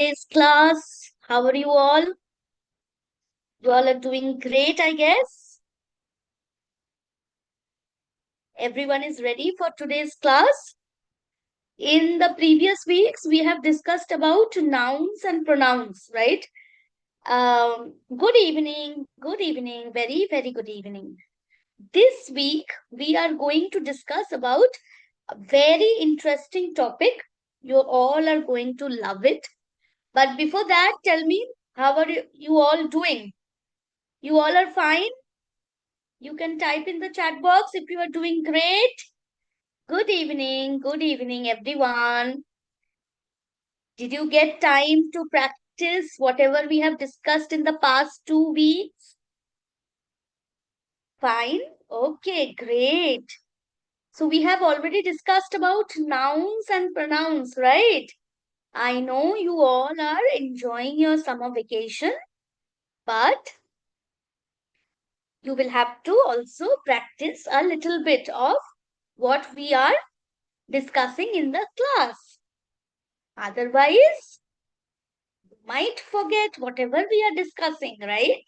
today's class. How are you all? You all are doing great, I guess. Everyone is ready for today's class. In the previous weeks, we have discussed about nouns and pronouns, right? Good evening, very, very good evening. This week, we are going to discuss about a very interesting topic. You all are going to love it. But before that, tell me, how are you all doing? You all are fine? You can type in the chat box if you are doing great. Good evening, everyone. Did you get time to practice whatever we have discussed in the past 2 weeks? Fine. Okay, great. So we have already discussed about nouns and pronouns, right? I know you all are enjoying your summer vacation, but you will have to also practice a little bit of what we are discussing in the class. Otherwise, you might forget whatever we are discussing, right?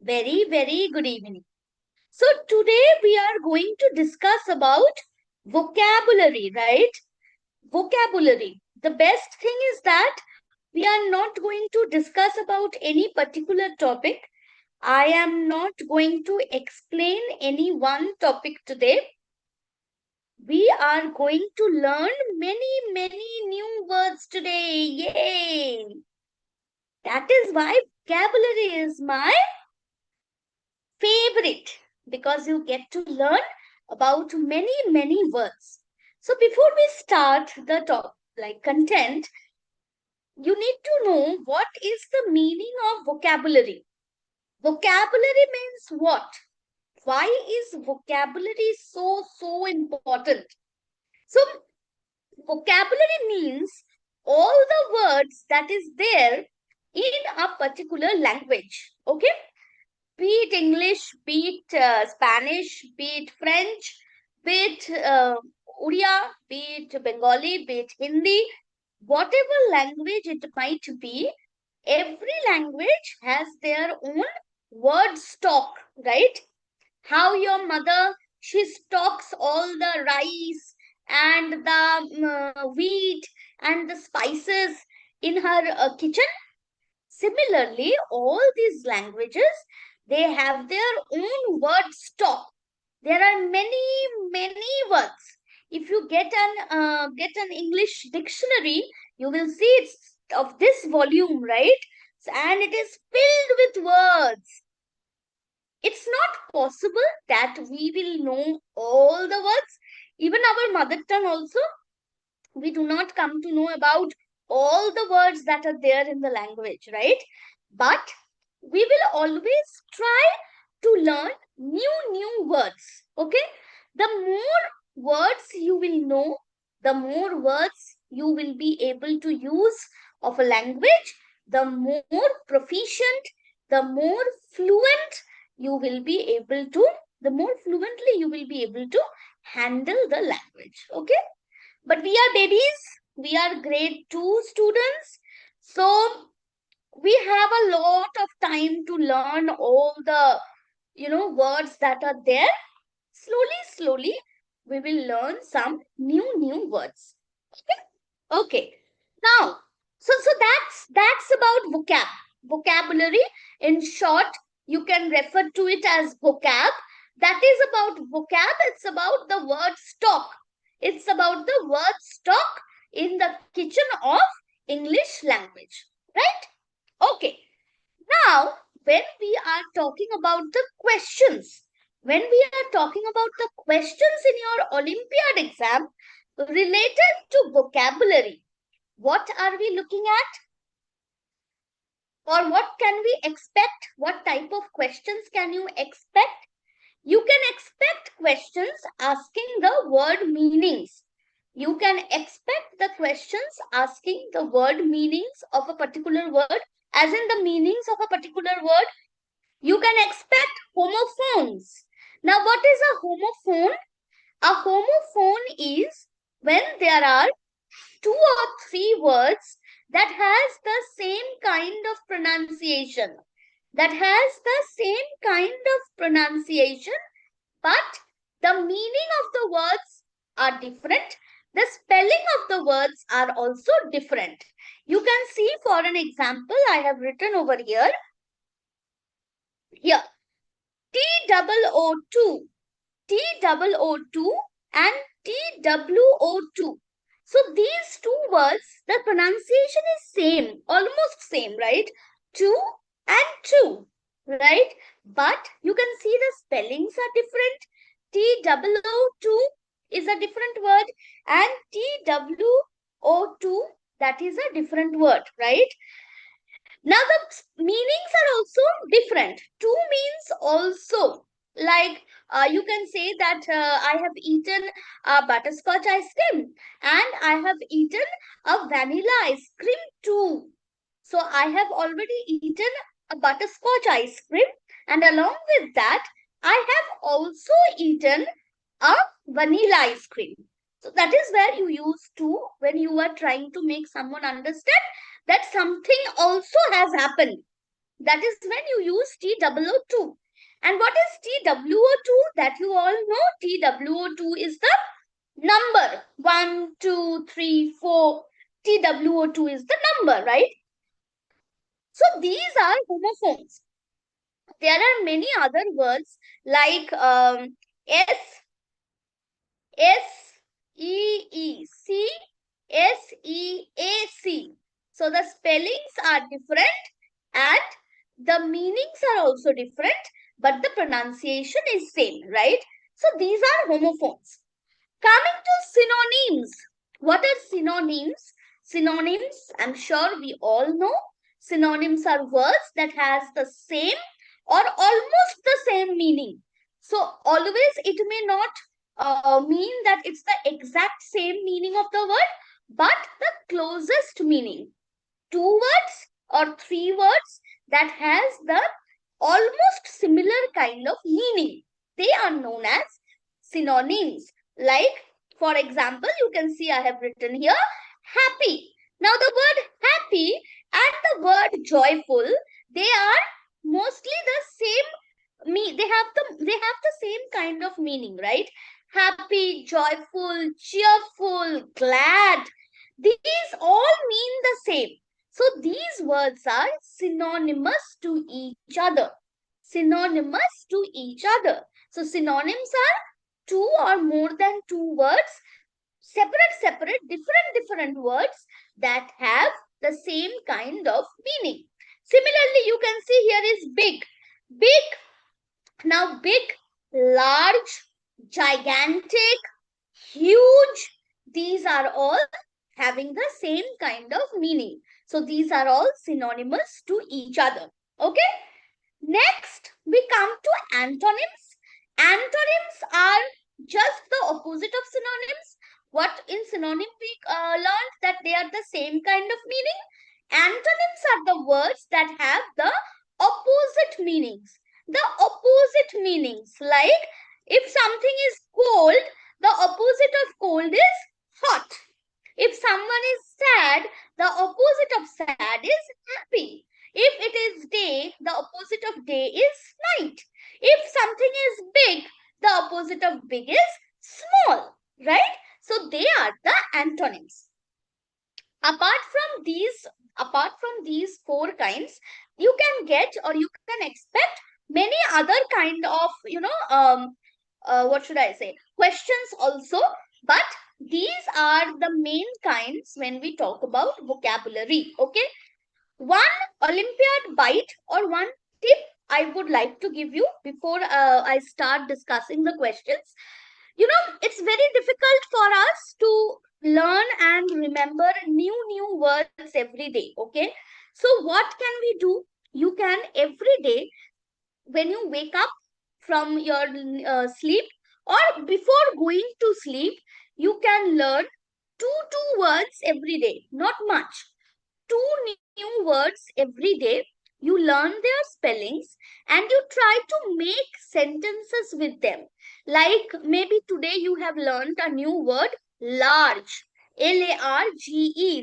Very, very good evening. So today we are going to discuss about vocabulary, right? Vocabulary. The best thing is that we are not going to discuss about any particular topic. I am not going to explain any one topic today. We are going to learn many, many new words today. Yay! That is why vocabulary is my favorite, because you get to learn about many, many words. So before we start the content, you need to know what is the meaning of vocabulary. Vocabulary means what? Why is vocabulary so important? So vocabulary means all the words that is there in a particular language. Okay, be it English, be it Spanish, be it French, be it Odia, be it Bengali, be it Hindi, whatever language it might be, every language has their own word stock, right? How your mother, she stocks all the rice and the wheat and the spices in her kitchen. Similarly, all these languages, they have their own word stock. There are many, many words. If you get an English dictionary, you will see it's of this volume, right? And it is filled with words. It's not possible that we will know all the words. Even our mother tongue also, we do not come to know about all the words that are there in the language, right? But we will always try to learn new words. Okay, the more words you will know, the more words you will be able to use of a language, the more proficient, the more fluent you will be able to, the more fluently you will be able to handle the language. Okay, but we are babies, we are grade 2 students, so we have a lot of time to learn all the words that are there. Slowly we will learn some new words. Okay, now that's about vocabulary. In short, you can refer to it as vocab. That is about vocab. It's about the word stock. It's about the word stock in the kitchen of English language, right? Okay, now when we are talking about the questions, when we are talking about the questions in your Olympiad exam related to vocabulary, what are we looking at? Or what can we expect? What type of questions can you expect? You can expect questions asking the word meanings. You can expect the questions asking the word meanings of a particular word, as in the meanings of a particular word. You can expect homophones. Now, what is a homophone? A homophone is when there are 2 or 3 words that has the same kind of pronunciation. That has the same kind of pronunciation, but the meaning of the words are different. The spelling of the words are also different. You can see for an example, I have written over here. Here, TOO2, TOO2 and TWO2. So these two words, the pronunciation is same, almost same, right? Two and two, right? But you can see the spellings are different. TOO2 is a different word and TWO2, that is a different word, right? Now the meanings are also different. Two means also, like you can say that I have eaten a butterscotch ice cream and I have eaten a vanilla ice cream too. So I have already eaten a butterscotch ice cream, and along with that I have also eaten a vanilla ice cream. So that is where you use to when you are trying to make someone understand that something also has happened. That is when you use TWO2. And what is TWO2? That you all know. TWO2 is the number 1, 2, 3, 4. TWO2 is the number, right? So these are homophones. There are many other words like S, SEEC, SEAC. So the spellings are different and the meanings are also different, but the pronunciation is same, right? So these are homophones. Coming to synonyms. What are synonyms? Synonyms, I'm sure we all know. Synonyms are words that has the same or almost the same meaning. So always it may not mean that it's the exact same meaning of the word, but the closest meaning. Two words or three words that has the almost similar kind of meaning. They are known as synonyms. Like, for example, you can see I have written here happy. Now, the word happy and the word joyful, they are mostly the same. They have the same kind of meaning, right? Happy, joyful, cheerful, glad. These all mean the same. So these words are synonymous to each other. Synonymous to each other. So synonyms are two or more than two words, separate, different words that have the same kind of meaning. Similarly, you can see here is big. Big. Now big, large, gigantic, huge. These are all having the same kind of meaning. So these are all synonymous to each other. Okay. Next, we come to antonyms. Antonyms are just the opposite of synonyms. What in synonym we learned that they are the same kind of meaning. Antonyms are the words that have the opposite meanings. The opposite meanings, like if something is cold, the opposite of cold is hot. If someone is sad, the opposite of sad is happy. If it is day, the opposite of day is night. If something is big, the opposite of big is small, right? So they are the antonyms. Apart from these four kinds, you can get or you can expect many other kind of, what should I say, questions also. But these are the main kinds when we talk about vocabulary. Okay. One Olympiad bite or one tip I would like to give you before I start discussing the questions. It's very difficult for us to learn and remember new words every day. Okay. So what can we do? You can every day when you wake up from your sleep or before going to sleep, you can learn two words every day, not much. Two new words every day. You learn their spellings and you try to make sentences with them. Like maybe today you have learned a new word, large. Large.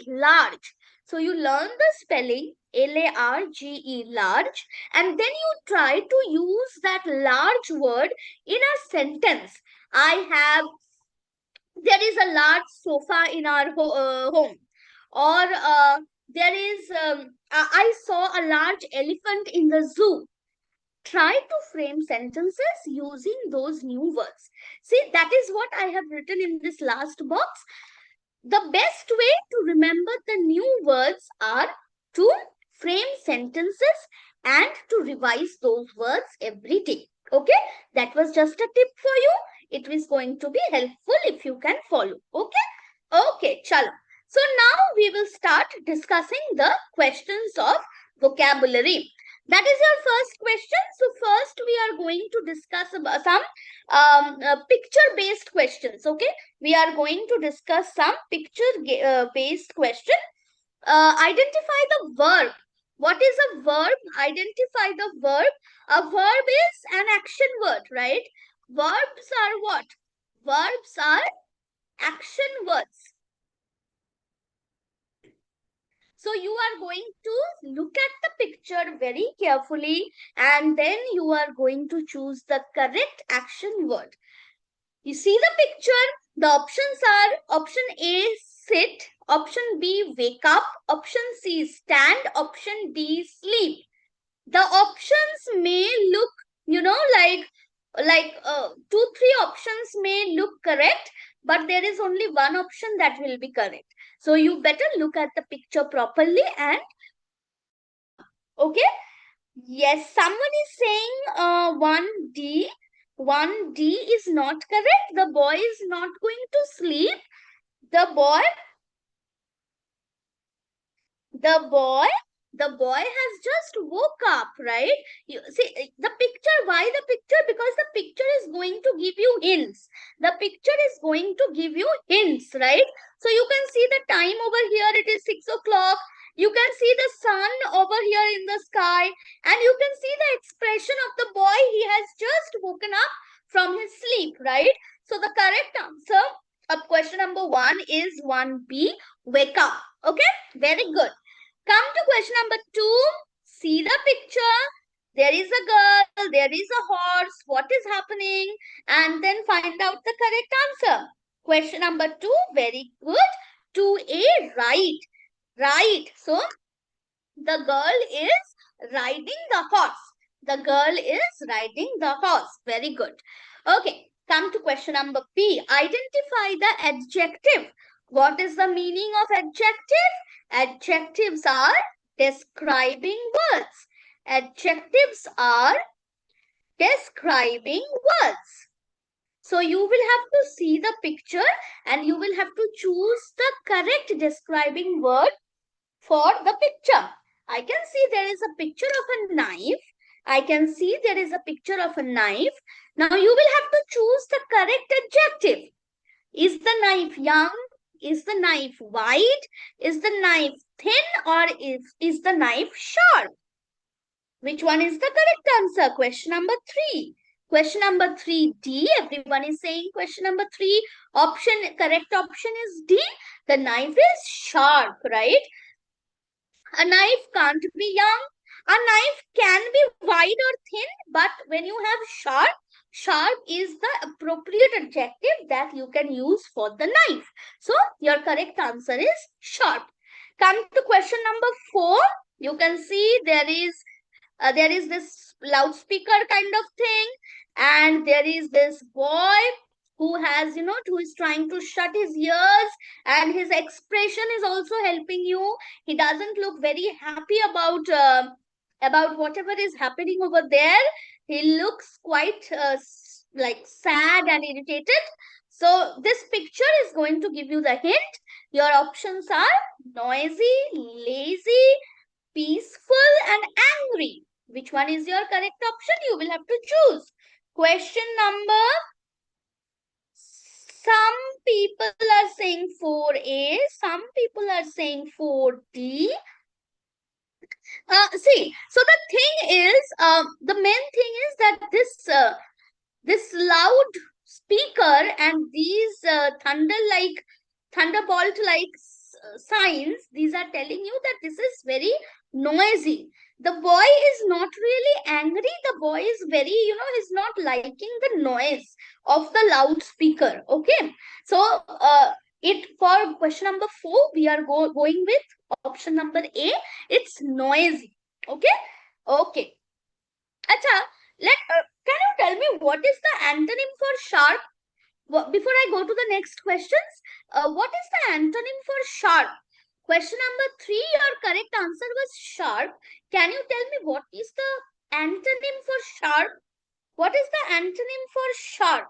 Large. So you learn the spelling L-A-R-G-E, large, and then you try to use that large word in a sentence. There is a large sofa in our home, or I saw a large elephant in the zoo. Try to frame sentences using those new words. See, that is what I have written in this last box. The best way to remember the new words are to frame sentences and to revise those words every day. Okay, that was just a tip for you. It is going to be helpful if you can follow. Okay, chalo. So now we will start discussing the questions of vocabulary. That is your first question. So first we are going to discuss about some picture-based questions. Okay, we are going to discuss some picture-based question. Identify the verb. What is a verb? Identify the verb. A verb is an action word, right? Verbs are what? Verbs are action words. So you are going to look at the picture very carefully and then you are going to choose the correct action word. You see the picture, the options are option A, sit, option B, wake up, option C, stand, option D, sleep. The options may look, like 2-3 options may look correct, but there is only one option that will be correct. So you better look at the picture properly and okay. Yes, someone is saying 1D. 1D is not correct. The boy is not going to sleep. The boy has just woke up, right? You see the picture. Why the picture? Because the picture is going to give you hints. The picture is going to give you hints, right? So you can see the time over here. It is 6 o'clock. You can see the sun over here in the sky. And you can see the expression of the boy. He has just woken up from his sleep, right? So the correct answer of question number 1 is 1B, wake up. Okay, very good. Come to question number 2. See the picture. There is a girl, there is a horse. What is happening? And then find out the correct answer. Question number 2, very good. 2A, right. Right. So, the girl is riding the horse. The girl is riding the horse. Very good. Okay. Come to question number B. Identify the adjective. What is the meaning of adjective? Adjectives are describing words. Adjectives are describing words. So you will have to see the picture and you will have to choose the correct describing word for the picture. I can see there is a picture of a knife. I can see there is a picture of a knife. Now you will have to choose the correct adjective. Is the knife young? Is the knife wide? Is the knife thin or is the knife sharp? Which one is the correct answer? Question number 3. Question number 3D. Everyone is saying question number 3. Correct option is D. The knife is sharp, right? A knife can't be young. A knife can be wide or thin, but when you have sharp, sharp is the appropriate adjective that you can use for the knife. So your correct answer is sharp. Come to question number 4. You can see there is this loudspeaker kind of thing, and there is this boy who is trying to shut his ears, and his expression is also helping you. He doesn't look very happy about whatever is happening over there. He looks quite like sad and irritated. So this picture is going to give you the hint. Your options are noisy, lazy, peaceful, and angry. Which one is your correct option? You will have to choose. Question number, some people are saying 4A, some people are saying 4D. See, so the thing is, the main thing is that this loud speaker and these thunderbolt-like signs, these are telling you that this is very noisy. The boy is not really angry. The boy is very, he's not liking the noise of the loudspeaker. Okay. So, for question number 4, we are going with option number A. It's noisy. Okay. Okay. Acha, can you tell me what is the antonym for sharp? Before I go to the next questions, what is the antonym for sharp? Question number 3, your correct answer was sharp. Can you tell me what is the antonym for sharp? What is the antonym for sharp?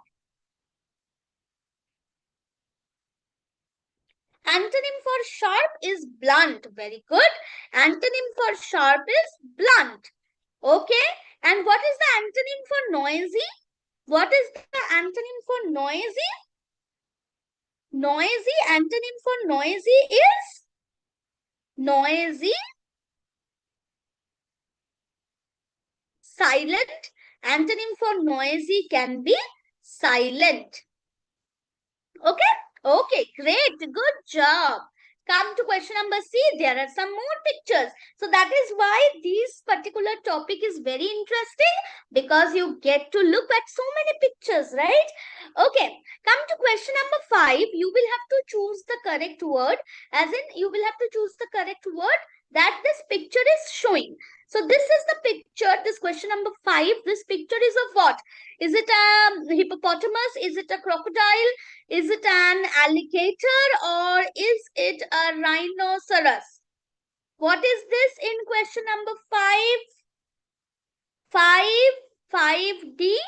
Antonym for sharp is blunt. Very good. Antonym for sharp is blunt. Okay. And what is the antonym for noisy? What is the antonym for noisy? Noisy, antonym for noisy is noisy, silent. Antonym for noisy can be silent. Okay? Okay, great. Good job. Come to question number C. There are some more pictures. So that is why this particular topic is very interesting, because you get to look at so many pictures, right? Okay. Come to question number 5. You will have to choose the correct word. As in, you will have to choose the correct word that this picture is showing. So this is the picture, this question number 5. This picture is of what? Is it a hippopotamus? Is it a crocodile? Is it an alligator, or is it a rhinoceros? What is this in question number 5? 5D.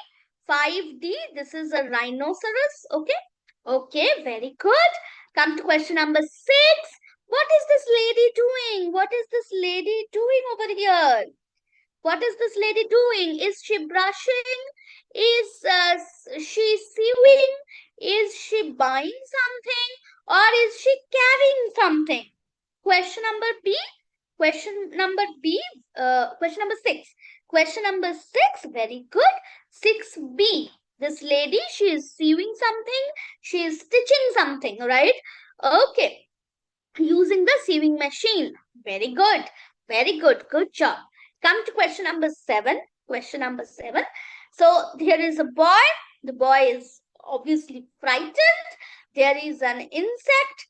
5D. This is a rhinoceros. Okay. Okay. Very good. Come to question number 6. What is this lady doing? What is this lady doing over here? What is this lady doing? Is she brushing? Is she sewing? Is she buying something? Or is she carrying something? Question number B. Question number B. Question number 6. Question number 6. Very good. 6B. This lady, she is sewing something. She is stitching something, right? Okay. Using the sewing machine. Very good. Very good. Good job. Come to question number 7. Question number 7. So here is a boy. The boy is obviously frightened. There is an insect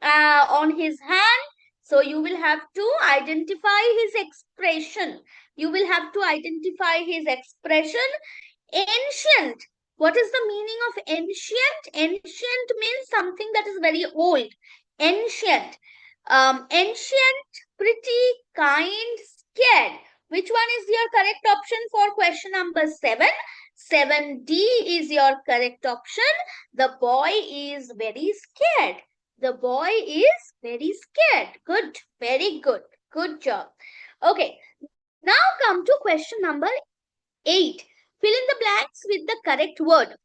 on his hand. So you will have to identify his expression. You will have to identify his expression. Ancient. What is the meaning of ancient? Ancient means something that is very old. Ancient. Ancient, pretty, kind, scared. Which one is your correct option for question number 7? 7D is your correct option. The boy is very scared. The boy is very scared. Good. Very good. Good job. Okay. Now come to question number 8. Fill in the blanks with the correct word.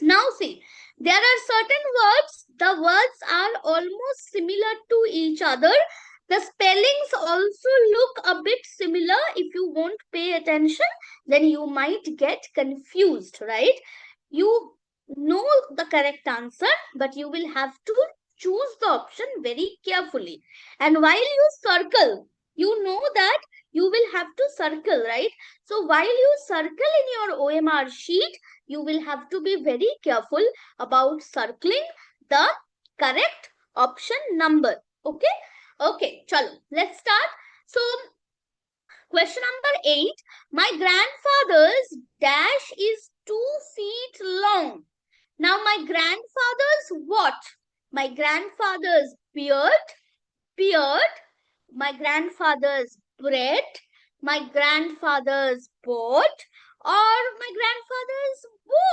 Now see, there are certain words, the words are almost similar to each other. The spellings also look a bit similar. If you won't pay attention, then you might get confused, right? You know the correct answer, but you will have to choose the option very carefully. And while you circle, you know that you will have to circle, right? So while you circle in your OMR sheet, you will have to be very careful about circling the correct option number. Okay? Okay, chalo, let's start. So, question number 8. My grandfather's dash is 2 feet long. Now, my grandfather's what? My grandfather's beard, my grandfather's bread, my grandfather's boat, or my grandfather's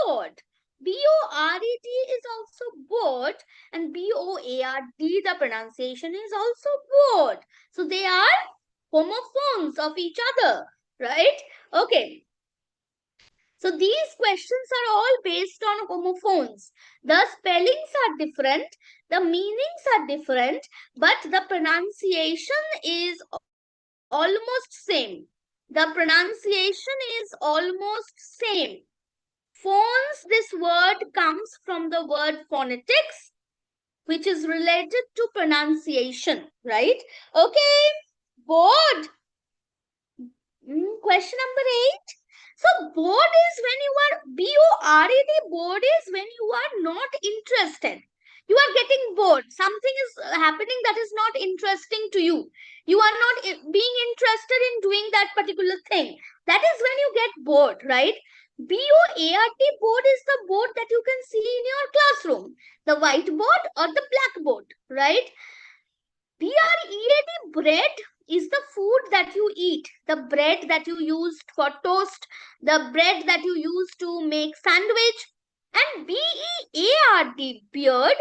board. B-O-R-E-D is also board, and B-O-A-R-D, the pronunciation is also board. So they are homophones of each other, right? Okay. So these questions are all based on homophones. The spellings are different, the meanings are different, but the pronunciation is almost same. The pronunciation is almost same. Phones, this word comes from the word phonetics. which is related to pronunciation, right? Okay, bored. Question number 8. So bored is when you are B-O-R-E-D. Bored is when you are not interested. You are getting bored. Something is happening that is not interesting to you. You are not being interested in doing that particular thing. That is when you get bored, right? B-O-A-R-D, board is the board that you can see in your classroom. The whiteboard or the blackboard, right? B-R-E-A-D, bread is the food that you eat. The bread that you use for toast, the bread that you use to make sandwich. And B-E-A-R-D, beard.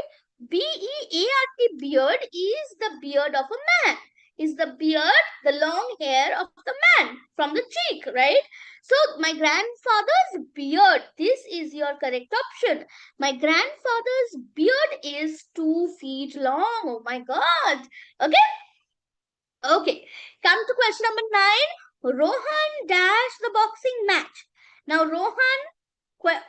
B-E-A-R-D, beard is the beard of a man. Is the beard, the long hair of the man from the cheek, right? So, my grandfather's beard. This is your correct option. My grandfather's beard is 2 feet long. Oh my God. Okay. Okay. Come to question number 9. Rohan dash the boxing match. Now, Rohan,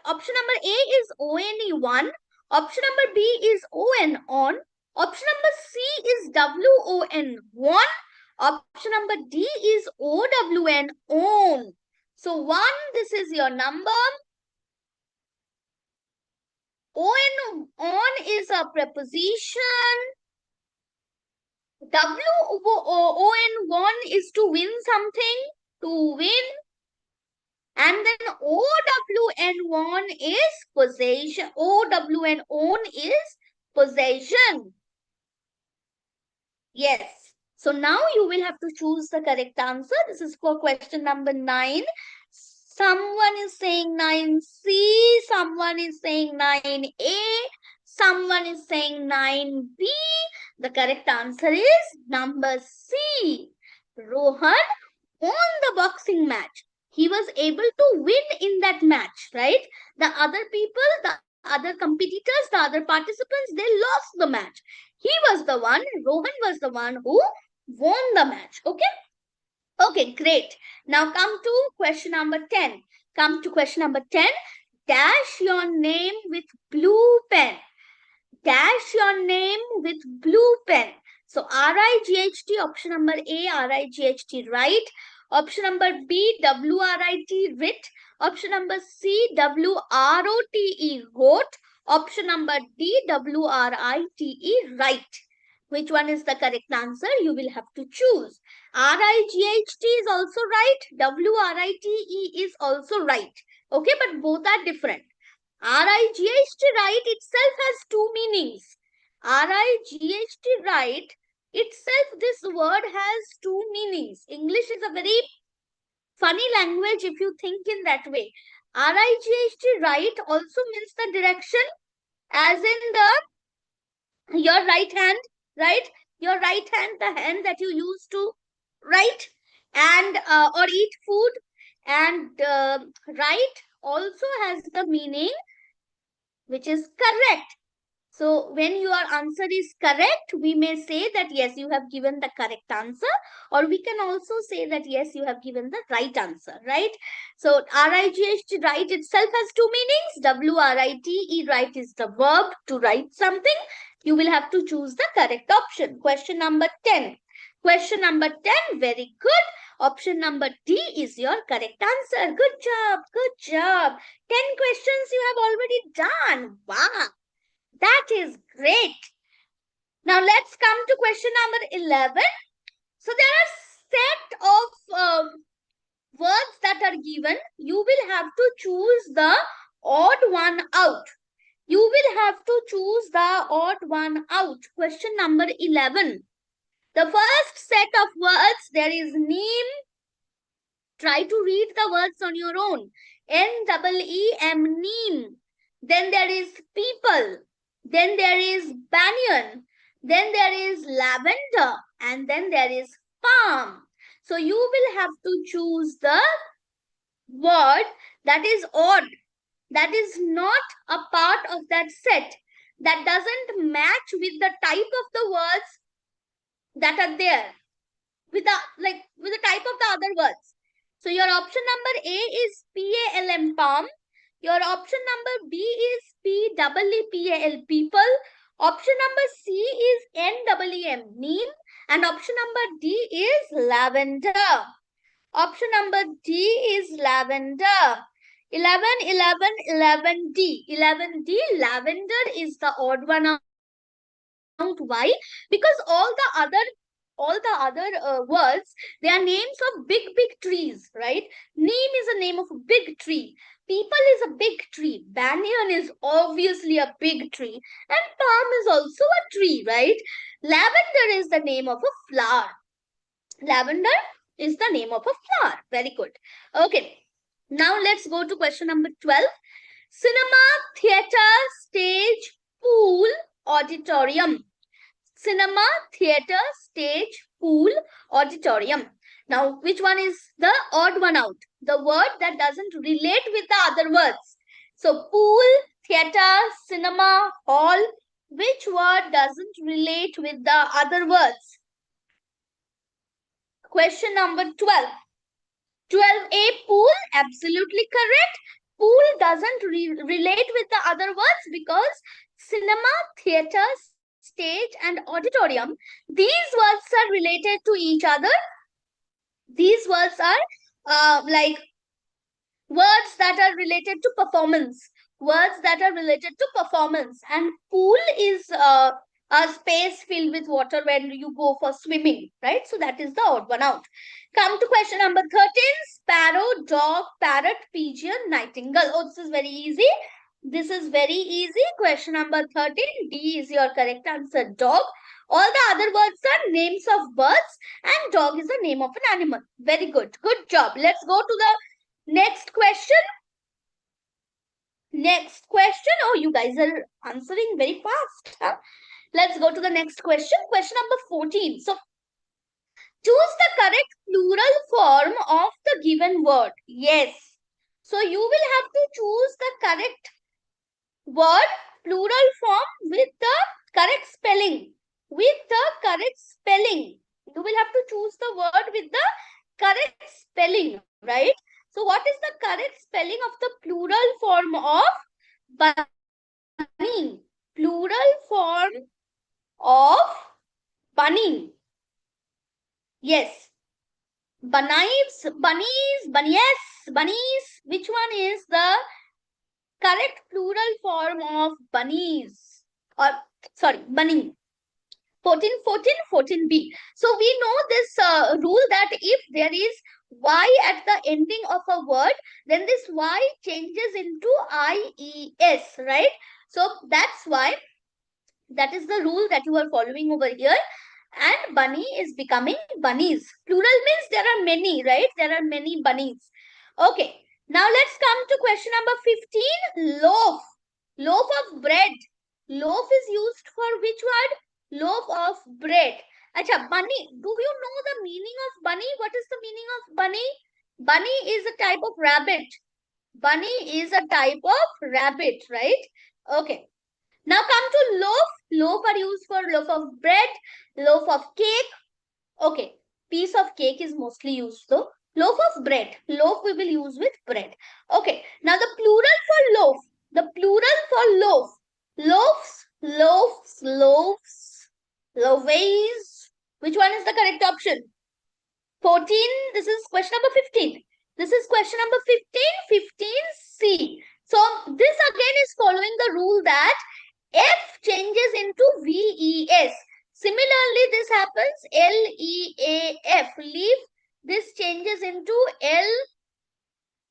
option number A is ONE1. Option number B is ON on. Option number C is WON1. Option number D is OWN on. So 1, this is your number. On is a preposition. WON1 is to win something, to win. And then OWN1 is possession. OWN is possession. Yes. So now you will have to choose the correct answer. This is for question number 9. Someone is saying 9C. Someone is saying 9A. Someone is saying 9B. The correct answer is number C. Rohan won the boxing match. He was able to win in that match, right? The other people, the other competitors, the other participants, they lost the match. He was the one, Rohan was the one who won the match. Okay? Okay, great. Now come to question number 10. Come to question number 10. Dash your name with blue pen. Dash your name with blue pen. So R-I-G-H-T, option number A, R-I-G-H-T, right? Option number B, W-R-I-T, writ. Option number C, W-R-O-T-E, wrote. Option number D, W-R-I-T-E, write. Which one is the correct answer? You will have to choose. R-I-G-H-T is also right. W-R-I-T-E is also right. Okay, but both are different. R-I-G-H-T, right, itself has 2 meanings. R-I-G-H-T, right, itself, this word has 2 meanings. English is a very funny language if you think in that way. R-I-G-H-T, right, also means the direction, as in your right hand, right? Your right hand, the hand that you use to write and or eat food. And right also has the meaning which is correct. So when your answer is correct, we may say that yes, you have given the correct answer, or we can also say that yes, you have given the right answer, right? So R-I-G-H-T, right, itself has 2 meanings. W-R-I-T-E, right, is the verb to write something. You will have to choose the correct option. Question number 10. Question number 10, very good. Option number D is your correct answer. Good job, good job. 10 questions you have already done. Wow. That is great. Now let's come to question number 11. So there are set of words that are given. You will have to choose the odd one out. You will have to choose the odd one out. Question number 11. The first set of words, there is neem. Try to read the words on your own. N-E-E-M, neem. Then there is people. Then there is banyan. Then there is lavender. And then there is palm. So you will have to choose the word that is odd. That is not a part of that set. That doesn't match with the type of the words that are there. With the type of the other words. So your option number A is P-A-L-M, palm. Your option number B is P-E-E-P-A-L, people. Option number C is NEEM, neem. And option number D is lavender. Option number D is lavender. 11D. 11D, lavender is the odd one out. Why? Because all the other words, they are names of big trees, right? Neem is a name of a big tree. People is a big tree. Banyan is obviously a big tree. And palm is also a tree, right? Lavender is the name of a flower. Lavender is the name of a flower. Very good. Okay. Now let's go to question number 12. Cinema, theater, stage, pool, auditorium. Cinema, theater, stage, pool, auditorium. Now, which one is the odd one out? The word that doesn't relate with the other words. So, pool, theater, cinema, hall. Which word doesn't relate with the other words? Question number 12. 12A, pool. Absolutely correct. Pool doesn't relate with the other words because cinema, theater, stage and auditorium, these words are related to each other. These words are like words that are related to performance. Words that are related to performance. And pool is a space filled with water when you go for swimming, right? So that is the odd one out. Come to question number 13. Sparrow, dog, parrot, pigeon, nightingale. Oh, this is very easy. This is very easy. Question number 13. D is your correct answer. Dog. All the other words are names of birds and dog is the name of an animal. Very good. Good job. Let's go to the next question. Next question. Oh, you guys are answering very fast. Huh? Let's go to the next question. Question number 14. So, choose the correct plural form of the given word. Yes. So, you will have to choose the correct word plural form with the correct spelling. With the correct spelling. You will have to choose the word with the correct spelling, right? So what is the correct spelling of the plural form of bunny? Plural form of bunny. Yes. Bunnies, bunnies. Which one is the correct plural form of bunnies? Or, sorry, bunny. 14B. So we know this rule that if there is Y at the ending of a word, then this Y changes into IES, right? So that's why that is the rule that you are following over here. And bunny is becoming bunnies. Plural means there are many, right? There are many bunnies. Okay. Now let's come to question number 15. Loaf. Loaf of bread. Loaf is used for which word? Loaf of bread. Acha, bunny. Do you know the meaning of bunny? What is the meaning of bunny? Bunny is a type of rabbit. Bunny is a type of rabbit, right? Okay. Now come to loaf. Loaf are used for loaf of bread, loaf of cake. Okay. Piece of cake is mostly used though. Loaf of bread. Loaf we will use with bread. Okay. Now the plural for loaf. The plural for loaf. Loaves, loaves. Which one is the correct option? 14. This is question number 15. This is question number 15. 15C. So this again is following the rule that F changes into VES. Similarly, this happens LEAF. Leaf. This changes into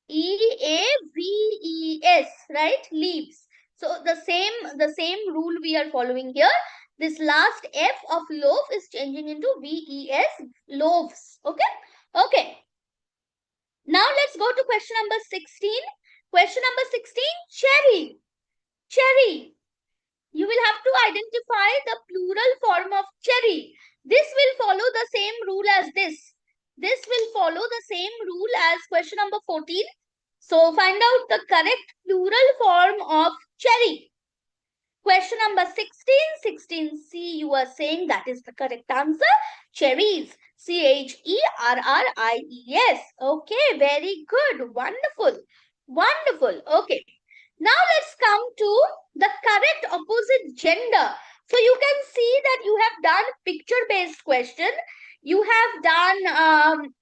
LEAVES, right? Leaves. So the same rule we are following here. This last F of loaf is changing into VES, loaves. Okay? Okay. Now let's go to question number 16. Question number 16, cherry. Cherry. You will have to identify the plural form of cherry. This will follow the same rule as this. This will follow the same rule as question number 14. So find out the correct plural form of cherry. Question number 16, 16C, you are saying that is the correct answer. Cherries, CHERRIES. Okay, very good. Wonderful. Wonderful. Okay. Now let's come to the correct opposite gender So you can see that you have done picture-based question. You have done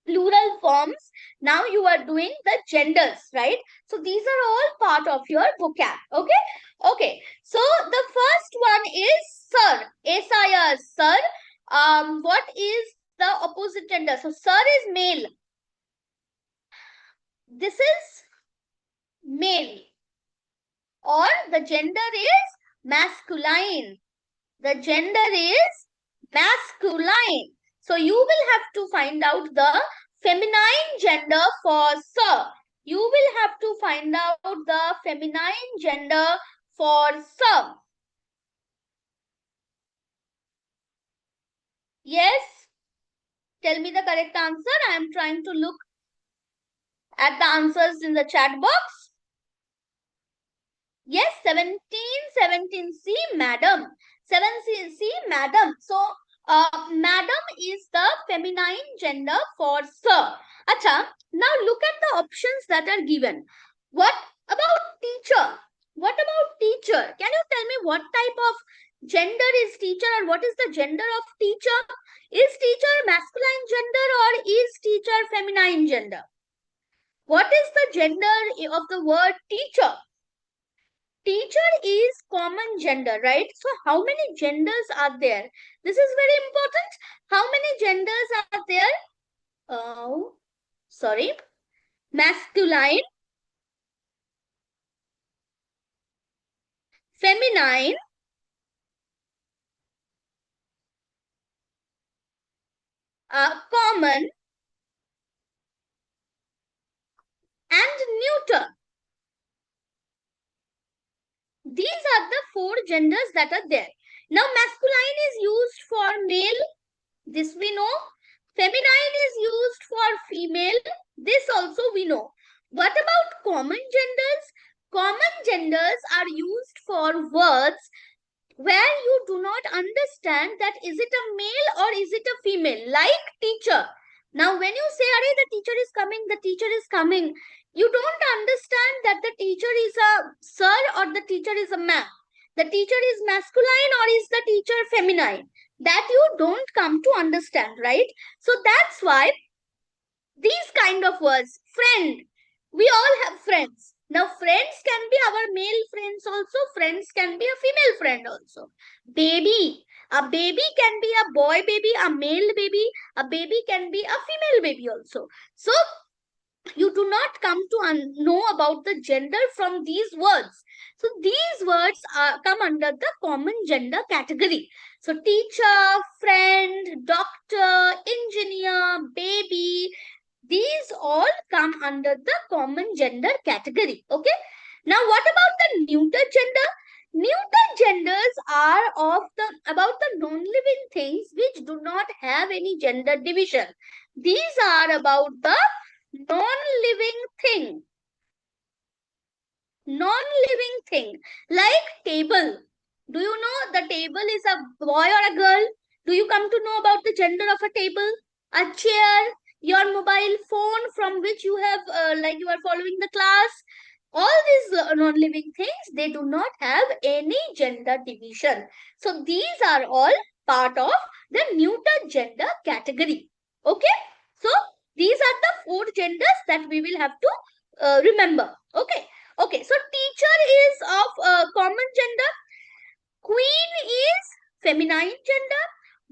plural forms. Now you are doing the genders, right? So these are all part of your vocab. Okay. Okay. So the first one is sir. S-I-R, sir. What is the opposite gender? So sir is male. This is male. Or the gender is masculine. The gender is masculine. So you will have to find out the feminine gender for sir. You will have to find out the feminine gender for sir. Yes? Tell me the correct answer. I am trying to look at the answers in the chat box. Yes, 17C, madam. 7C, madam. So, madam is the feminine gender for sir. Acha, now look at the options that are given. What about teacher? What about teacher? Can you tell me what type of gender is teacher or what is the gender of teacher? Is teacher masculine gender or is teacher feminine gender? What is the gender of the word teacher? Teacher is common gender, right? So how many genders are there? This is very important. How many genders are there? Oh, sorry. Masculine, feminine, common, and neuter. These are the four genders that are there. Now, masculine is used for male. This we know. Feminine is used for female. This also we know. What about common genders? Common genders are used for words where you do not understand that is it a male or is it a female, like teacher. Now when you say, Are, the teacher is coming, the teacher is coming, you don't understand that the teacher is a sir or the teacher is a ma'am, the teacher is masculine or is the teacher feminine, that you don't come to understand, right? So that's why these kind of words, friend, we all have friends. Now, friends can be our male friends also, friends can be a female friend also. Baby, a baby can be a boy baby, a male baby, a baby can be a female baby also. So, you do not come to know about the gender from these words. So these words come under the common gender category. So teacher, friend, doctor, engineer, baby, these all come under the common gender category. Okay. Now what about the neuter gender? Neuter genders are about the non-living things which do not have any gender division. These are about the non-living thing. Non-living thing like table. Do you know the table is a boy or a girl? Do you come to know about the gender of a table? A chair, your mobile phone from which you have like you are following the class. All these non-living things, they do not have any gender division. So these are all part of the neuter gender category. Okay. So these are the four genders that we will have to remember. Okay. Okay. So teacher is of common gender. Queen is feminine gender.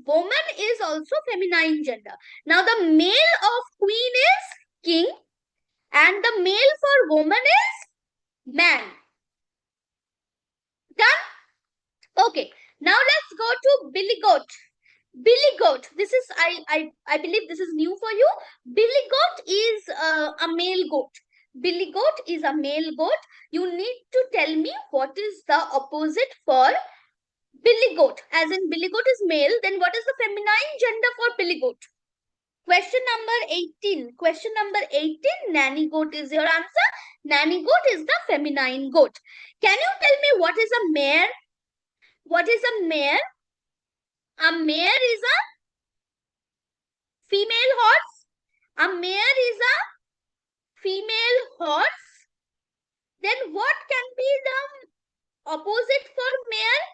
Woman is also feminine gender. Now the male of queen is king and the male for woman is man. Done? Okay. Now let's go to Billy Goat. Billy Goat. This is I believe this is new for you. Billy Goat is a male goat. Billy Goat is a male goat. You need to tell me what is the opposite for Billy Goat. As in Billy Goat is male, then what is the feminine gender for Billy Goat? Question number 18. Question number 18. Nanny goat is your answer. Nanny goat is the feminine goat. Can you tell me what is a mare? What is a mare? A mare is a female horse. A mare is a female horse. Then what can be the opposite for mare?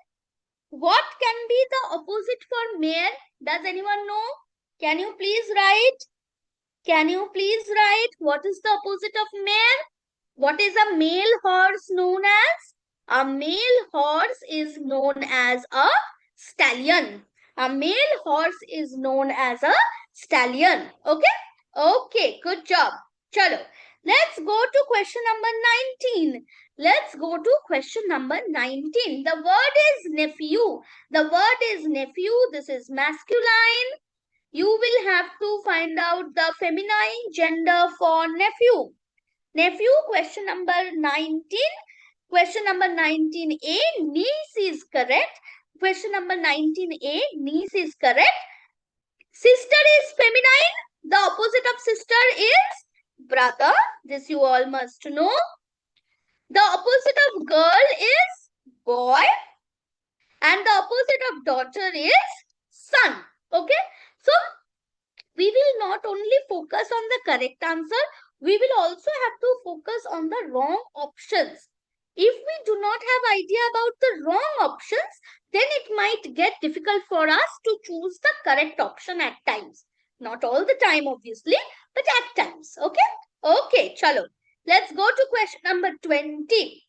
What can be the opposite for mare? Does anyone know? Can you please write? Can you please write what is the opposite of mare? What is a male horse known as? A male horse is known as a stallion. A male horse is known as a stallion. Okay? Okay, good job. Chalo. Let's go to question number 19. Let's go to question number 19. The word is nephew. The word is nephew. This is masculine. You will have to find out the feminine gender for nephew. Nephew, question number 19. Question number 19A, niece is correct. Question number 19A, niece is correct. Sister is feminine. The opposite of sister is brother. This you all must know. The opposite of girl is boy. And the opposite of daughter is son. Okay. So, we will not only focus on the correct answer, we will also have to focus on the wrong options. If we do not have idea about the wrong options, then it might get difficult for us to choose the correct option at times. Not all the time, obviously, but at times. Okay? Okay, chalo. Let's go to question number 20.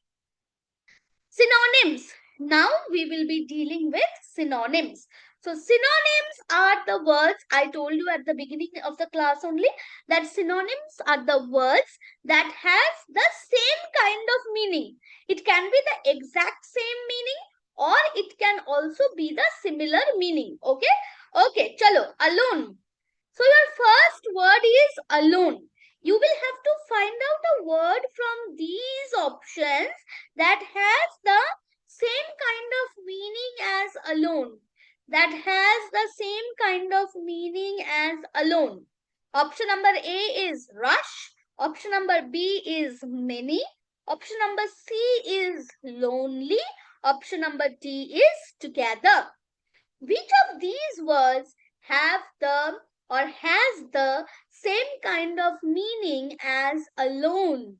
Synonyms. Now we will be dealing with synonyms. So synonyms are the words, I told you at the beginning of the class only, that synonyms are the words that have the same kind of meaning. It can be the exact same meaning or it can also be the similar meaning. Okay? Okay, chalo, alone. So your first word is alone. You will have to find out a word from these options that has the same kind of meaning as alone. That has the same kind of meaning as alone. Option number A is rush. Option number B is many. Option number C is lonely. Option number D is together. Which of these words have the or has the same kind of meaning as alone?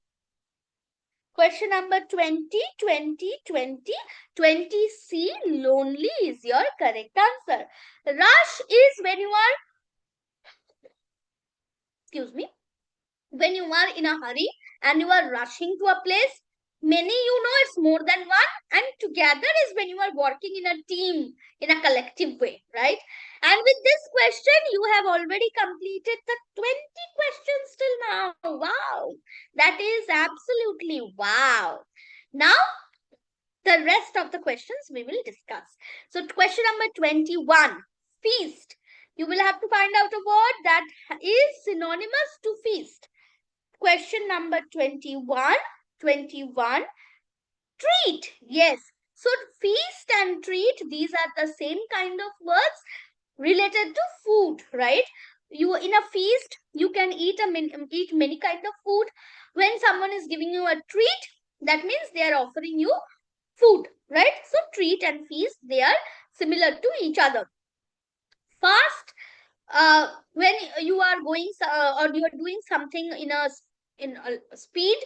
Question number 20, 20, 20. 20C, lonely is your correct answer. Rush is when you are, when you are in a hurry and you are rushing to a place. Many, it's more than one. And together is when you are working in a team, in a collective way, right? And with this question, you have already completed the 20 questions till now. Wow. That is absolutely wow. Now, the rest of the questions we will discuss. So, question number 21, feast. You will have to find out a word that is synonymous to feast. Question number 21. 21. Treat. Yes. So feast and treat, these are the same kind of words related to food, right? You in a feast, you can eat many kind of food. When someone is giving you a treat, that means they are offering you food, right? So treat and feast, they are similar to each other. Fast, when you are going or you are doing something in a speed,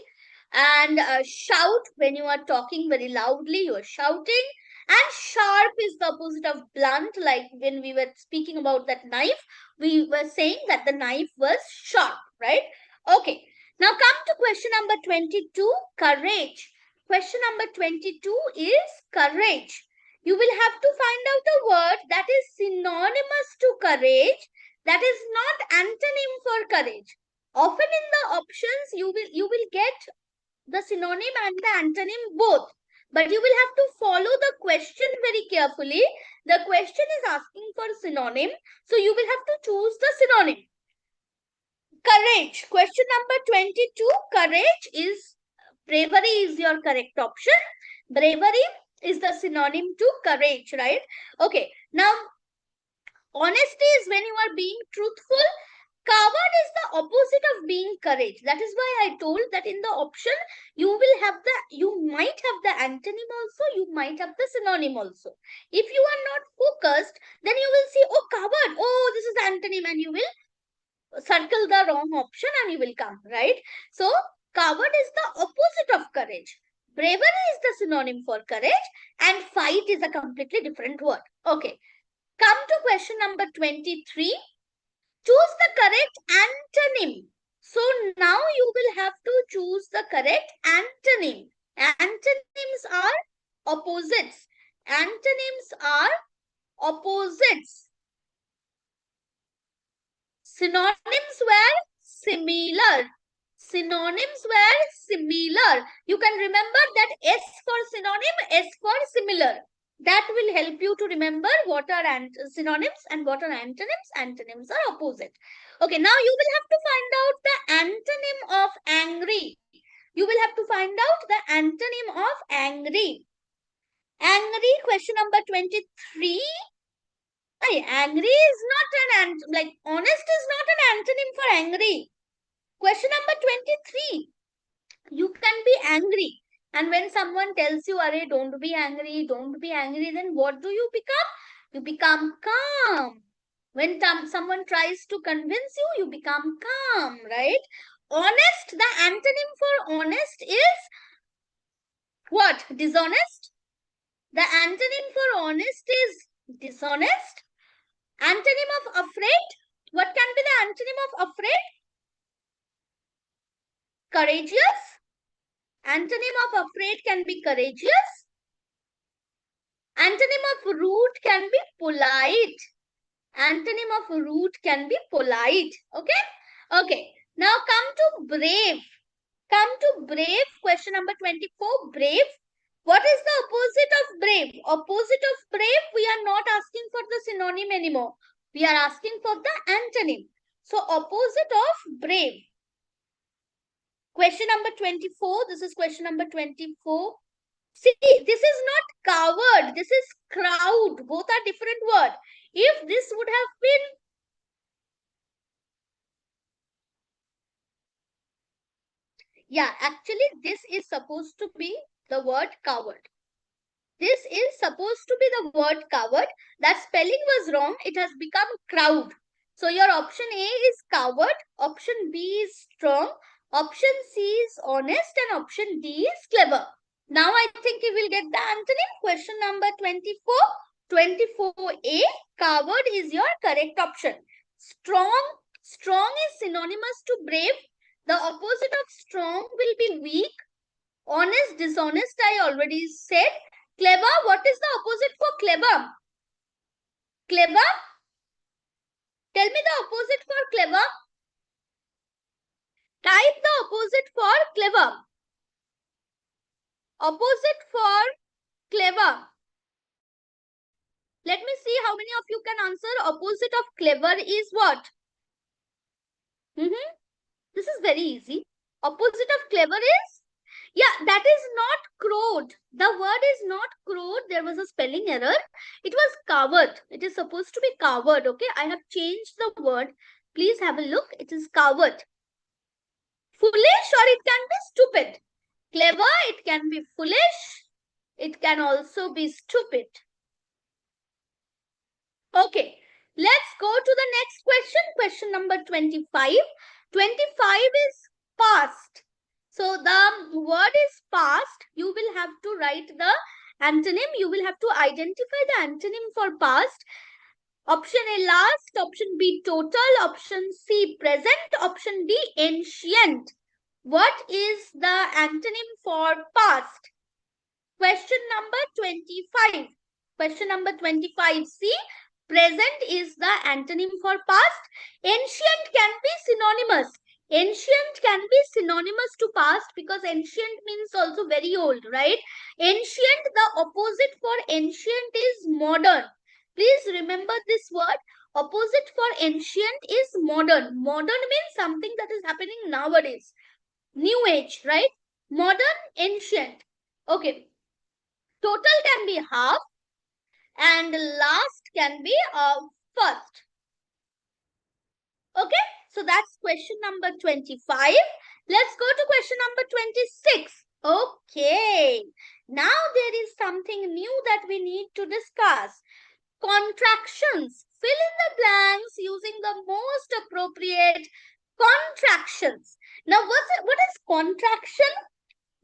and shout, when you are talking very loudly, you are shouting. And sharp is the opposite of blunt. Like when we were speaking about that knife, we were saying that the knife was sharp, right? Okay, now come to question number 22, courage. Question number 22 is courage. You will have to find out a word that is synonymous to courage, that is not antonym for courage. Often in the options, you will get the synonym and the antonym both. But you will have to follow the question very carefully. The question is asking for synonym. So you will have to choose the synonym. Courage. Question number 22. Courage is, bravery is your correct option. Bravery is the synonym to courage, right? Okay. Now, honesty is when you are being truthful. Coward is the opposite of being courage. That is why I told that in the option, you might have the antonym also, you might have the synonym also. If you are not focused, then you will see, oh, coward, oh, this is the antonym, and you will circle the wrong option and you will come, right? So, coward is the opposite of courage. Bravery is the synonym for courage, and fight is a completely different word. Okay. Come to question number 23. Choose the correct antonym. So now you will have to choose the correct antonym. Antonyms are opposites. Antonyms are opposites. Synonyms were similar. Synonyms were similar. You can remember that S for synonym, S for similar. That will help you to remember what are synonyms and what are antonyms. Antonyms are opposite. Okay, now you will have to find out the antonym of angry. You will have to find out the antonym of angry. Angry, question number 23. Angry is not an like honest is not an antonym for angry. Question number 23. You can be angry. And when someone tells you, Arey, don't be angry, then what do you become? You become calm. When someone tries to convince you, you become calm, right? Honest, the antonym for honest is what? Dishonest. The antonym for honest is dishonest. Antonym of afraid. What can be the antonym of afraid? Courageous. Antonym of afraid can be courageous. Antonym of rude can be polite. Antonym of rude can be polite. Okay? Okay. Now come to brave. Come to brave. Question number 24. Brave. What is the opposite of brave? Opposite of brave, we are not asking for the synonym anymore. We are asking for the antonym. So opposite of brave. Question number 24. This is question number 24. See, this is not coward. This is crowd. Both are different words. If this would have been actually this is supposed to be the word coward. This is supposed to be the word coward. That spelling was wrong. It has become crowd. So your option A is coward. Option B is strong. Option C is honest. And option D is clever. Now I think you will get the antonym. Question number 24. 24A. Coward is your correct option. Strong. Strong is synonymous to brave. The opposite of strong will be weak. Honest, dishonest, I already said. Clever, what is the opposite for clever? Clever? Tell me the opposite for clever. Type the opposite for clever. Opposite for clever. Let me see how many of you can answer. Opposite of clever is what? This is very easy. Opposite of clever is? Yeah, that is not crowed. The word is not crowed. There was a spelling error. It was coward. It is supposed to be coward. Okay, I have changed the word. Please have a look. It is coward. Foolish, or it can be stupid. Clever, it can be foolish. It can also be stupid. Okay, let's go to the next question. Question number 25. 25 is past. So the word is past. You will have to write the antonym. You will have to identify the antonym for past. Option A last, option B total, option C present, option D ancient. What is the antonym for past? Question number 25. Question number 25. See, present is the antonym for past. Ancient can be synonymous. Ancient can be synonymous to past because ancient means also very old, right? Ancient, the opposite for ancient is modern. Please remember this word. Opposite for ancient is modern. Modern means something that is happening nowadays. New age, right? Modern, ancient. Okay. Total can be half and last can be first. Okay, so that's question number 25. Let's go to question number 26. Okay, now there is something new that we need to discuss. Contractions. Fill in the blanks using the most appropriate contractions. Now, what is contraction?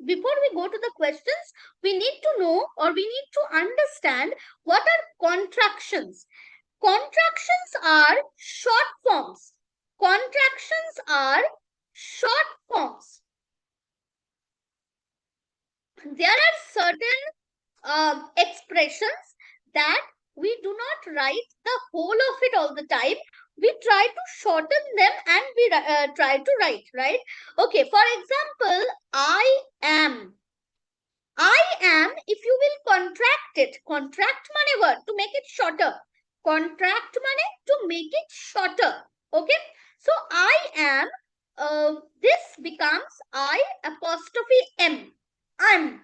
before we go to the questions, we need to know or we need to understand what are contractions. Contractions are short forms. Contractions are short forms. There are certain expressions that we do not write the whole of it all the time. We try to shorten them and we try to write, right? Okay, for example, I am. I am, if you will contract it, contract mane word to make it shorter. Contract mane to make it shorter. Okay. So I am, this becomes I apostrophe M. I'm.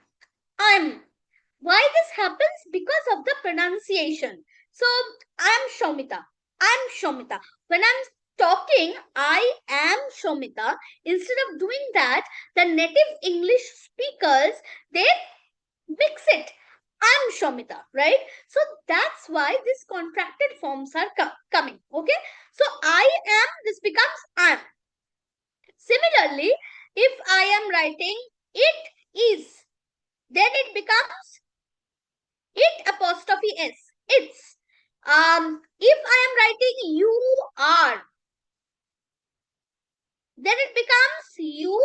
Why this happens? Because of the pronunciation. So I'm Shomita. I'm Shomita. When I'm talking, I am Shomita. Instead of doing that, the native English speakers, they mix it. I'm Shomita, right? So that's why these contracted forms are coming. Okay. So I am, this becomes am. Similarly, if I am writing it is, then it becomes it apostrophe s. It's. If I am writing you are, then it becomes you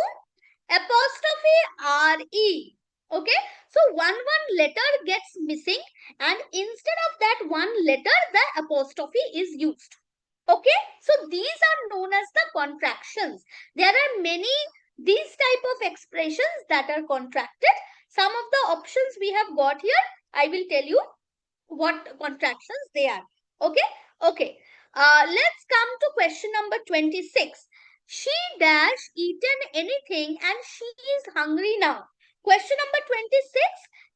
apostrophe re. Okay, so one letter gets missing, and instead of that one letter, the apostrophe is used. Okay, so these are known as the contractions. There are many these type of expressions that are contracted. Some of the options we have got here, I will tell you what contractions they are. Okay, okay. Let's come to question number 26. She dash eaten anything and she is hungry now. Question number 26.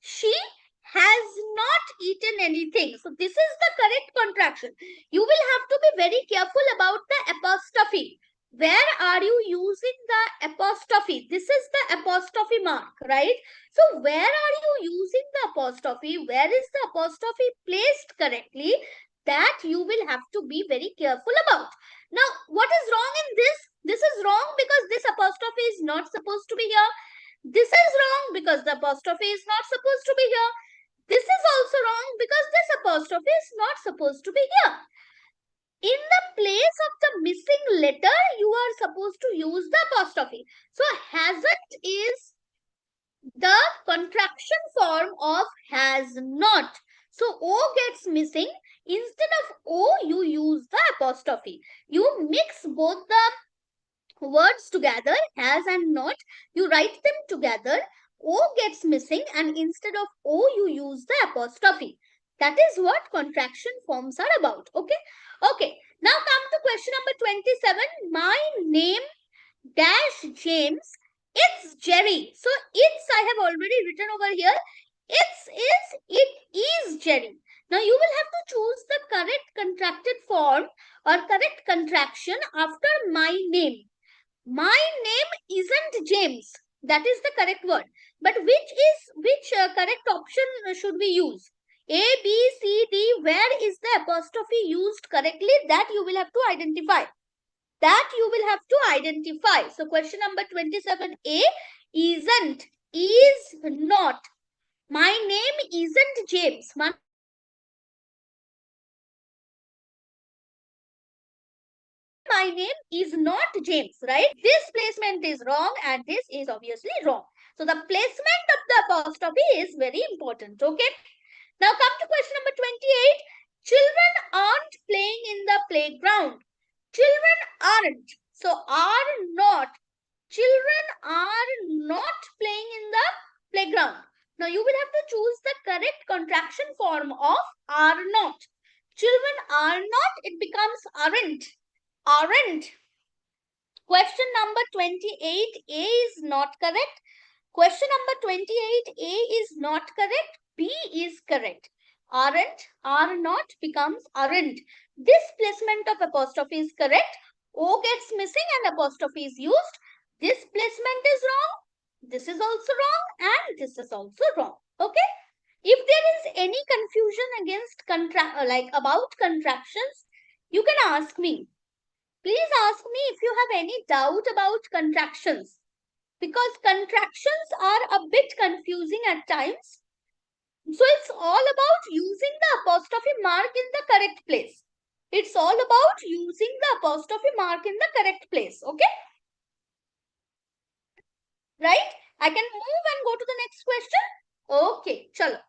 She has not eaten anything. So this is the correct contraction. You will have to be very careful about the apostrophe. Where are you using the apostrophe? This is the apostrophe mark, right? So where are you using the apostrophe? Where is the apostrophe placed correctly? That you will have to be very careful about. Now, what is wrong in this? This is wrong because this apostrophe is not supposed to be here. This is wrong because the apostrophe is not supposed to be here. This is also wrong because this apostrophe is not supposed to be here. In the place of the missing letter, you are supposed to use the apostrophe. So, hasn't is the contraction form of has not. So O gets missing. Instead of O, you use the apostrophe. You mix both the words together, has and not. You write them together. O gets missing, and instead of O, you use the apostrophe. That is what contraction forms are about. Okay. Okay. Now come to question number 27. My name dash James. It's Jerry. So it's I have already written over here. It is Jerry. Now you will have to choose the correct contracted form or correct contraction after my name. My name isn't James. That is the correct word. But which correct option should we use? A, B, C, D. Where is the apostrophe used correctly? That you will have to identify. That you will have to identify. So question number 27A, isn't, is not. My name isn't James. My name is not James, right? This placement is wrong and this is obviously wrong. So the placement of the apostrophe is very important. Okay. Now come to question number 28. Children aren't playing in the playground. Children aren't. So are not. Children are not playing in the playground. Now you will have to choose the correct contraction form of are not. Children are not, it becomes aren't. Aren't. Question number 28A is not correct. Question number 28A is not correct. B is correct. Aren't, are not becomes aren't. This placement of apostrophe is correct. O gets missing and apostrophe is used. This placement is wrong. This is also wrong and this is also wrong. Okay. If there is any confusion against about contractions, you can ask me. Please ask me if you have any doubt about contractions. because contractions are a bit confusing at times. So it's all about using the apostrophe mark in the correct place. It's all about using the apostrophe mark in the correct place. Okay? Right? I can move and go to the next question. Okay, chalo.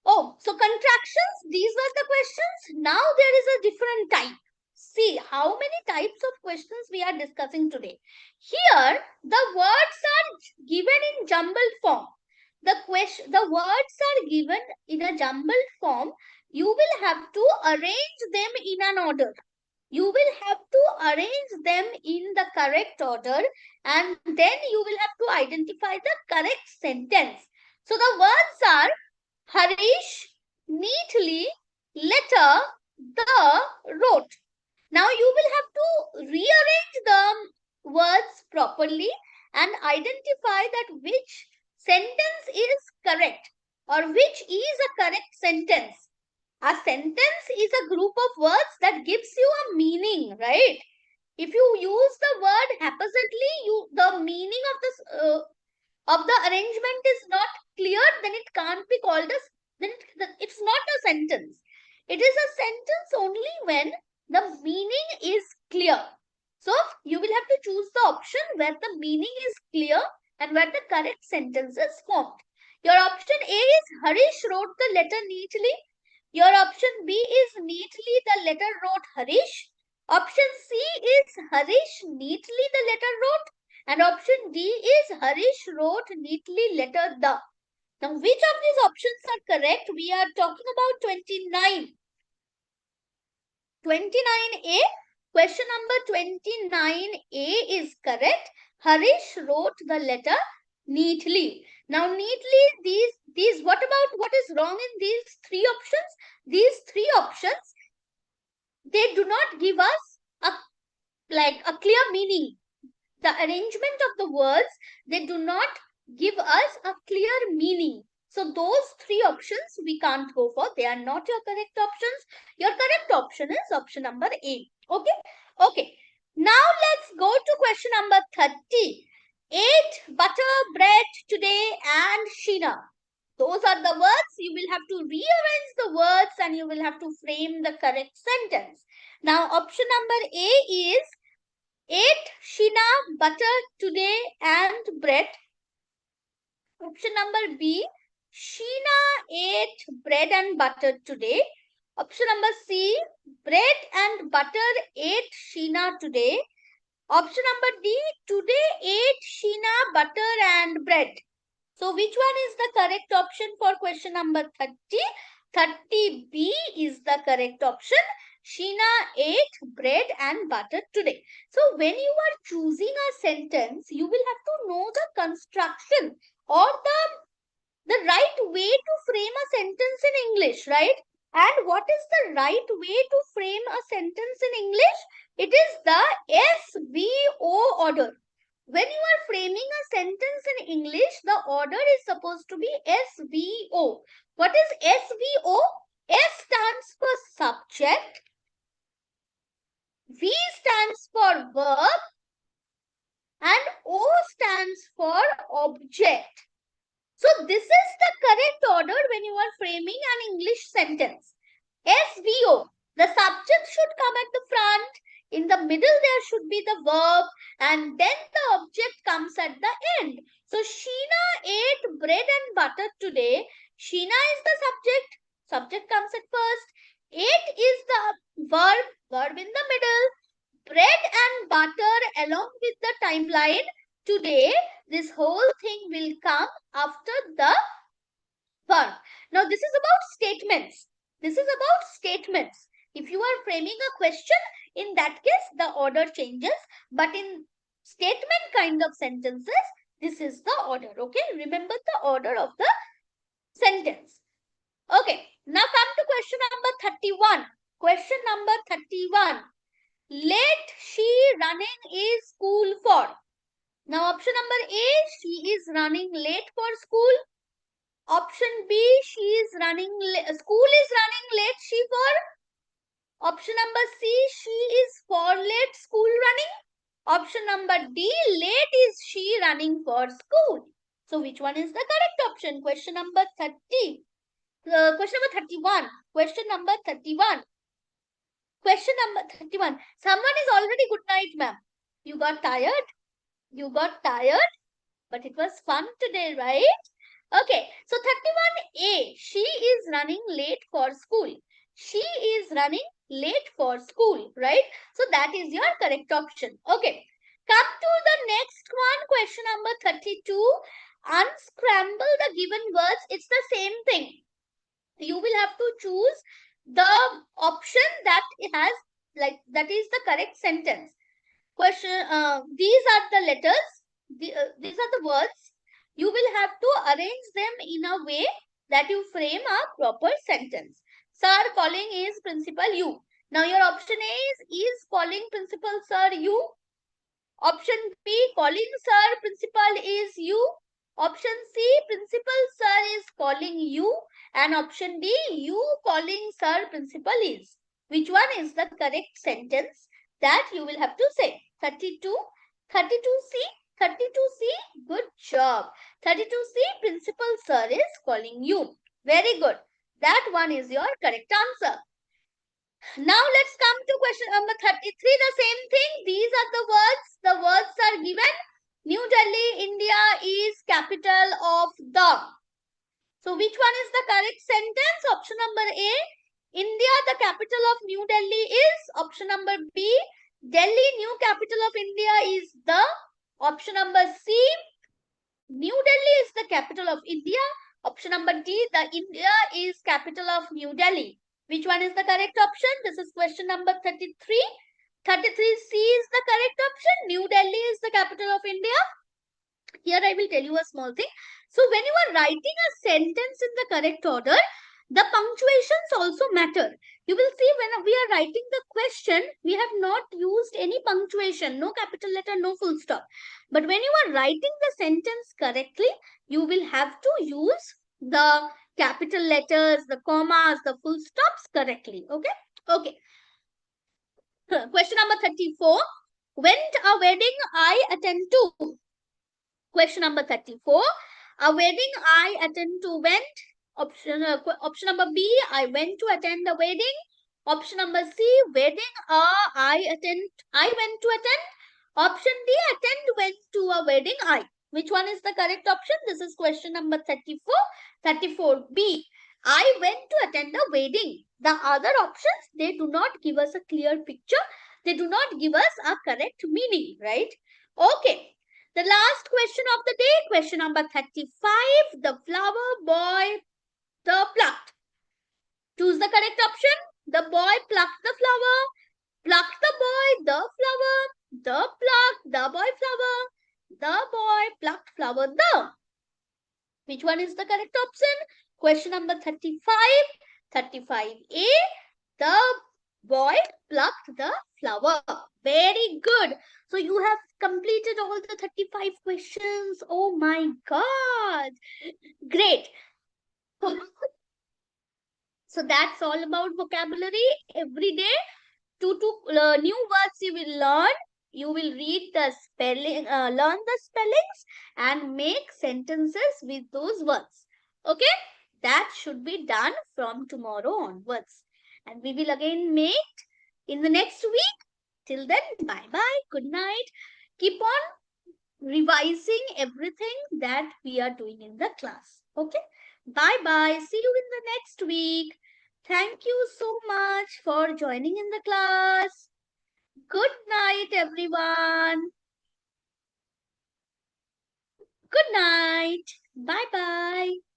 Oh, so contractions, these were the questions. Now there is a different type. See how many types of questions we are discussing today. Here, the words are given in jumbled form. The words are given in a jumbled form. You will have to arrange them in an order. You will have to arrange them in the correct order, and then you will have to identify the correct sentence. So the words are Harish neatly letter the wrote. Now you will have to rearrange the words properly and identify that which sentence is correct or which is a correct sentence. A sentence is a group of words that gives you a meaning, right? If you use the word haphazardly, the meaning of the arrangement is not clear, then it can't be called as, it's not a sentence. It is a sentence only when the meaning is clear. So you will have to choose the option where the meaning is clear and where the correct sentence is formed. Your option A is Harish wrote the letter neatly. Your option B is neatly the letter wrote Harish. Option C is Harish neatly the letter wrote. And option D is Harish wrote neatly letter the. Now, which of these options are correct? We are talking about 29. 29A. Question number 29A is correct. Harish wrote the letter neatly. Now, neatly, what is wrong in these three options? These three options, they do not give us a clear meaning. The arrangement of the words, they do not give us a clear meaning. So those three options we can't go for. They are not your correct options. Your correct option is option number A. Okay. Okay. Now let's go to question number 30. Ate butter bread today and Sheena. Those are the words. You will have to rearrange the words and you will have to frame the correct sentence. Now option number A is ate Sheena butter today and bread. Option number B, Sheena ate bread and butter today. Option number C, bread and butter ate Sheena today. Option number D, today ate Sheena butter and bread. So which one is the correct option for question number 30? 30B is the correct option. Sheena ate bread and butter today. So when you are choosing a sentence, you will have to know the construction or the right way to frame a sentence in English, right? And what is the right way to frame a sentence in English? It is the SVO order. When you are framing a sentence in English, the order is supposed to be SVO. What is SVO? S stands for subject, V stands for verb, and O stands for object. So this is the correct order when you are framing an English sentence. SVO, the subject should come at the front. In the middle, there should be the verb, and then the object comes at the end. So Sheena ate bread and butter today. Sheena is the subject. Subject comes at first. Ate is the verb. Verb in the middle. Bread and butter along with the timeline. Today, this whole thing will come after the verb. Now, this is about statements. This is about statements. If you are framing a question, in that case, the order changes. But in statement kind of sentences, this is the order. Okay, remember the order of the sentence. Okay, now come to question number 31. Question number 31. Late she running is school for. Now, option number A, she is running late for school. Option B, school is running late, she for. Option number C, she is for late school running. Option number D, late is she running for school. So which one is the correct option? Question number 30. Question number 31. Question number 31. Question number 31. Someone is already good night, ma'am. You got tired? You got tired? But it was fun today, right? Okay, so 31A. She is running late for school. She is running late for school, right? So that is your correct option. Okay, come to the next one. Question number 32. Unscramble the given words. It's the same thing. You will have to choose the option that has that is the correct sentence. Question. These are the letters. These are the words. You will have to arrange them in a way that you frame a proper sentence. Sir calling is principal you. Now your option A is calling principal sir you. Option B, calling sir principal is you. Option C, principal sir is calling you. And option D, you calling sir principal is. Which one is the correct sentence that you will have to say? 32, 32C, 32C, good job. 32C, principal sir is calling you. Very good. That one is your correct answer. Now let's come to question number 33. The same thing. These are the words. The words are given. New Delhi, India is capital of the. So which one is the correct sentence? Option number A. India, the capital of New Delhi is. Option number B. Delhi, new capital of India is the. Option number C. New Delhi is the capital of India. Option number D. The India is capital of New Delhi. Which one is the correct option? This is question number 33. 33C is the correct option. New Delhi is the capital of India. Here I will tell you a small thing. So when you are writing a sentence in the correct order, the punctuations also matter. You will see when we are writing the question, we have not used any punctuation, no capital letter, no full stop. But when you are writing the sentence correctly, you will have to use the capital letters, the commas, the full stops correctly. Okay? Okay. Question number 34. Went a wedding I attend to. Question number 34. A wedding I attend to went. Option number B. I went to attend a wedding. Option number C. Wedding I went to attend. Option D. Attend went to a wedding I. Which one is the correct option? This is question number 34. 34B. I went to attend a wedding. The other options, they do not give us a clear picture. They do not give us a correct meaning, right? Okay. The last question of the day, question number 35. The flower boy, the plucked. Choose the correct option. The boy plucked the flower. Plucked the boy, the flower. The plucked, the boy flower. The boy plucked flower, the. Which one is the correct option? Question number 35. 35A. The boy plucked the flower. Very good. So you have completed all the 35 questions. Oh my God. Great. So that's all about vocabulary. Every day, two new words you will learn. You will read the spelling, learn the spellings and make sentences with those words. Okay? That should be done from tomorrow onwards. And we will again meet in the next week. Till then, bye-bye. Good night. Keep on revising everything that we are doing in the class. Okay? Bye-bye. See you in the next week. Thank you so much for joining in the class. Good night, everyone. Good night. Bye-bye.